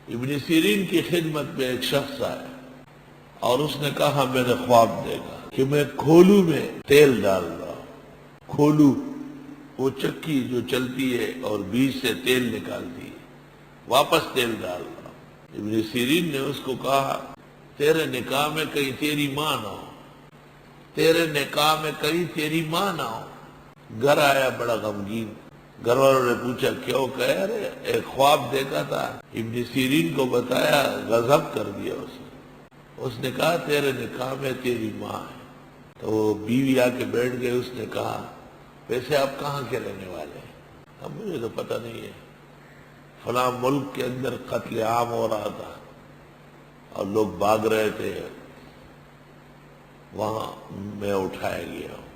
ابن سیرین کی خدمت میں ایک شخص آیا اور اس نے کہا میں نے خواب دیکھا کہ میں کھولو میں تیل ڈال رہا ہوں. کھولو وہ چکی جو چلتی ہے اور بیچ سے تیل نکالتی ہے، واپس تیل ڈال رہا ہوں. ابن سیرین نے اس کو کہا تیرے نکاح میں کہیں تیری ماں نہ ہو، تیرے نکاح میں کہیں تیری ماں نہ ہو. گھر آیا بڑا غمگین. گھر والوں نے پوچھا کیوں؟ کہہ رہے ایک خواب دیکھا تھا. ابن سیرین کو بتایا، غضب کر دیا اس نے کہا تیرے نکاح میں تیری ماں ہے. تو وہ بیوی آ کے بیٹھ گئے. اس نے کہا ویسے آپ کہاں کے رہنے والے ہیں؟ اب مجھے تو پتہ نہیں ہے، فلاں ملک کے اندر قتل عام ہو رہا تھا اور لوگ بھاگ رہے تھے، وہاں میں اٹھایا گیا ہوں.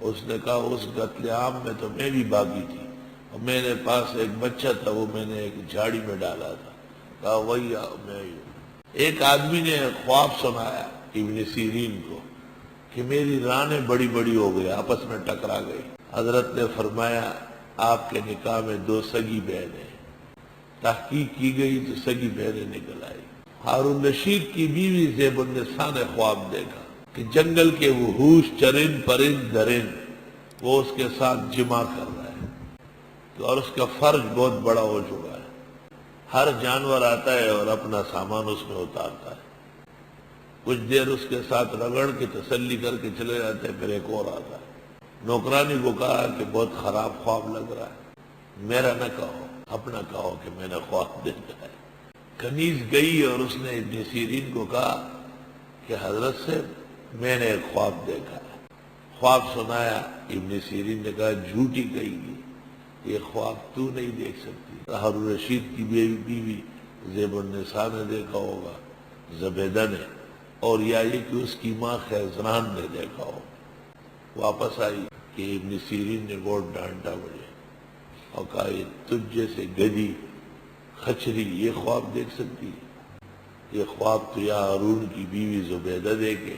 اس نے کہا اس قتل عام میں تو میں بھی بھاگی تھی اور میرے پاس ایک بچہ تھا، وہ میں نے ایک جھاڑی میں ڈالا تھا. کہا وہی میں ہی ہوں. ایک آدمی نے خواب سنایا ابن سیرین کو کہ میری رانیں بڑی بڑی ہو گئی، آپس میں ٹکرا گئی. حضرت نے فرمایا آپ کے نکاح میں 2 سگی بہنیں. تحقیق کی گئی تو سگی بہنیں نکل آئی. ہارون رشید کی بیوی زیب النساء نے خواب دیکھا کہ جنگل کے وحوش چرند پرند درند وہ اس کے ساتھ جمع کر رہا ہے اور اس کا فرج بہت بڑا ہو چکا ہے. ہر جانور آتا ہے اور اپنا سامان اس میں اتارتا ہے. کچھ دیر اس کے ساتھ رگڑ کے تسلی کر کے چلے جاتے ہیں، پھر ایک اور آتا ہے. نوکرانی کو کہا کہ بہت خراب خواب لگ رہا ہے، میرا نہ کہو، اپنا کہو کہ میں نے خواب دیکھا ہے. کنیز گئی اور اس نے ابن سیرین کو کہا کہ حضرت سے میں نے ایک خواب دیکھا ہے. خواب سنایا. ابن سیرین نے کہا جھوٹی کہی گی، یہ خواب تو نہیں دیکھ سکتی. ہارون رشید کی بیوی زیب النساء نے دیکھا ہوگا، زبیدہ نے، اور یا یہ کہ اس کی ماں خیزران نے دیکھا ہو. واپس آئی کہ ابن سیرین نے بہت ڈانٹا مجھے اور کہا یہ تجھ جیسے گدی خچری یہ خواب دیکھ سکتی ہے؟ یہ خواب تو یا ہارون کی بیوی زبیدہ دیکھے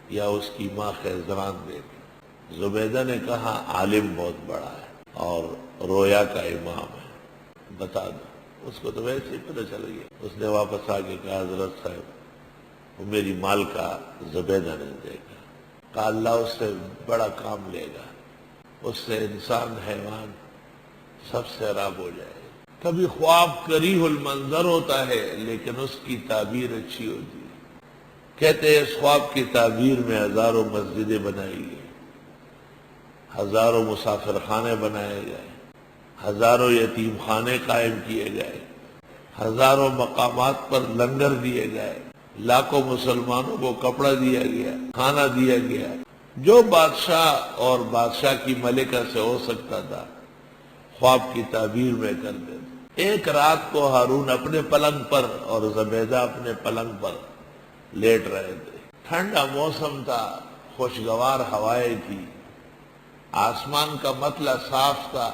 یا اس کی ماں خیزران دیکھے. زبیدہ نے کہا عالم بہت بڑا ہے اور رویا کا امام ہے، بتا دو. اس کو تو ویسے ہی پتہ چل گیا. اس نے واپس آ کے کہا حضرت صاحب وہ میری مالکہ زبیدہ نے دیکھا. کہا اللہ اس سے بڑا کام لے گا، اس سے انسان حیوان سب سیراب ہو جائے. کبھی خواب کریہ المنظر ہوتا ہے لیکن اس کی تعبیر اچھی ہوتی ہے. کہتے ہیں اس خواب کی تعبیر میں ہزاروں مسجدیں بنائی گئی، ہزاروں مسافر خانے بنائے گئے، ہزاروں یتیم خانے قائم کیے گئے، ہزاروں مقامات پر لنگر دیے گئے، لاکھوں مسلمانوں کو کپڑا دیا گیا، کھانا دیا گیا. جو بادشاہ اور بادشاہ کی ملکہ سے ہو سکتا تھا خواب کی تعبیر میں کر دیتے. ایک رات کو ہارون اپنے پلنگ پر اور زبیدہ اپنے پلنگ پر لیٹ رہے تھے. ٹھنڈا موسم تھا، خوشگوار ہوائیں تھی، آسمان کا مطلع صاف تھا،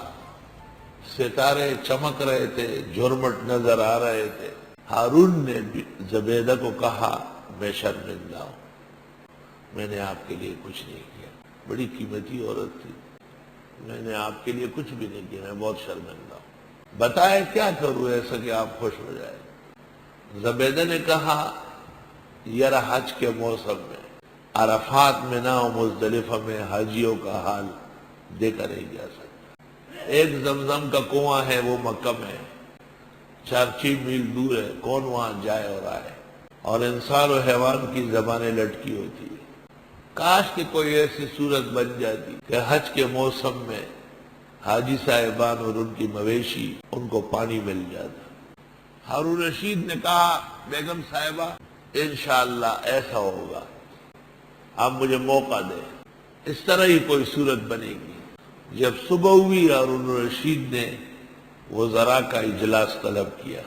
ستارے چمک رہے تھے، جھرمٹ نظر آ رہے تھے. ہارون نے زبیدہ کو کہا میں شرمندہ ہوں، میں نے آپ کے لیے کچھ نہیں کیا. بڑی قیمتی عورت تھی، میں نے آپ کے لیے کچھ بھی نہیں کیا، میں بہت شرمندہ ہوں. بتائے کیا کروں ایسا کہ آپ خوش ہو جائے. زبیدہ نے کہا یرا حج کے موسم میں عرفات میں نہ ہو، مزدلفہ میں حاجیوں کا حال دیکھا نہیں جا سکتا. ایک زمزم کا کنواں ہے وہ مکہ میں 4-6 میل دور ہے، کون وہاں جائے اور آئے، اور انسان و حیوان کی زبانیں لٹکی ہوتی ہے. کاش کہ کوئی ایسی صورت بن جاتی کہ حج کے موسم میں حاجی صاحبان اور ان کی مویشی ان کو پانی مل جاتا. ہارون رشید نے کہا بیگم صاحبہ انشاءاللہ ایسا ہوگا، آپ مجھے موقع دیں. اس طرح ہی کوئی صورت بنے گی. جب صبح ہوئی ہارون رشید نے وزراء کا اجلاس طلب کیا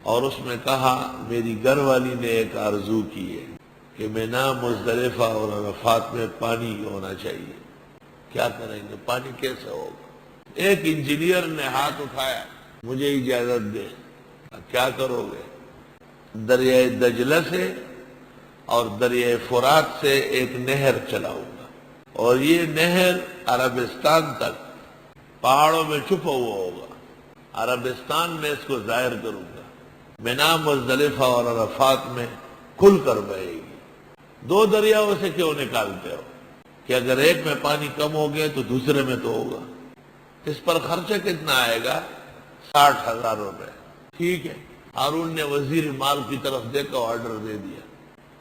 اور اس میں کہا میری گھر والی نے ایک آرزو کی ہے کہ میں نہ مزدلفہ اور عرفات میں پانی ہونا چاہیے. کیا کریں گے، پانی کیسے ہوگا؟ ایک انجینئر نے ہاتھ اٹھایا، مجھے اجازت دے. کیا کرو گے؟ دریائے دجلہ سے اور دریائے فرات سے ایک نہر چلاؤں گا اور یہ نہر عربستان تک پہاڑوں میں چھپا ہوا ہوگا. عربستان میں اس کو ظاہر کروں گا. مینا مزدلفہ اور عرفات میں کھل کر بہے گی۔ دو دریاؤں سے کیوں نکالتے ہو کہ اگر ایک میں پانی کم ہو گیا تو دوسرے میں تو ہوگا۔ اس پر خرچہ کتنا آئے گا؟ 60,000 روپے۔ ٹھیک ہے، ہارون نے وزیر مال کی طرف دیکھا، آرڈر دے دیا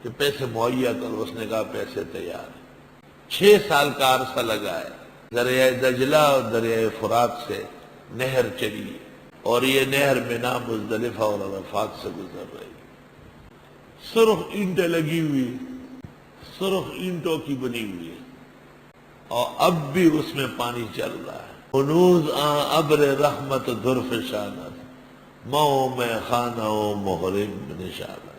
کہ پیسے مہیا کرو۔ اس نے کہا پیسے تیار ہیں۔ 6 سال کا عرصہ لگا ہے، دریائے دجلہ اور دریائے فرات سے نہر چلی اور یہ نہر مینا مزدلفہ اور عرفات سے گزر رہی، سرخ اینٹیں لگی ہوئی، سرخ اینٹوں کی بنی ہوئی ہے، اور اب بھی اس میں پانی چل رہا ہے۔ ہنوز ابر رحمت در فشاند، مئو میں خانہ و محرم نشانت۔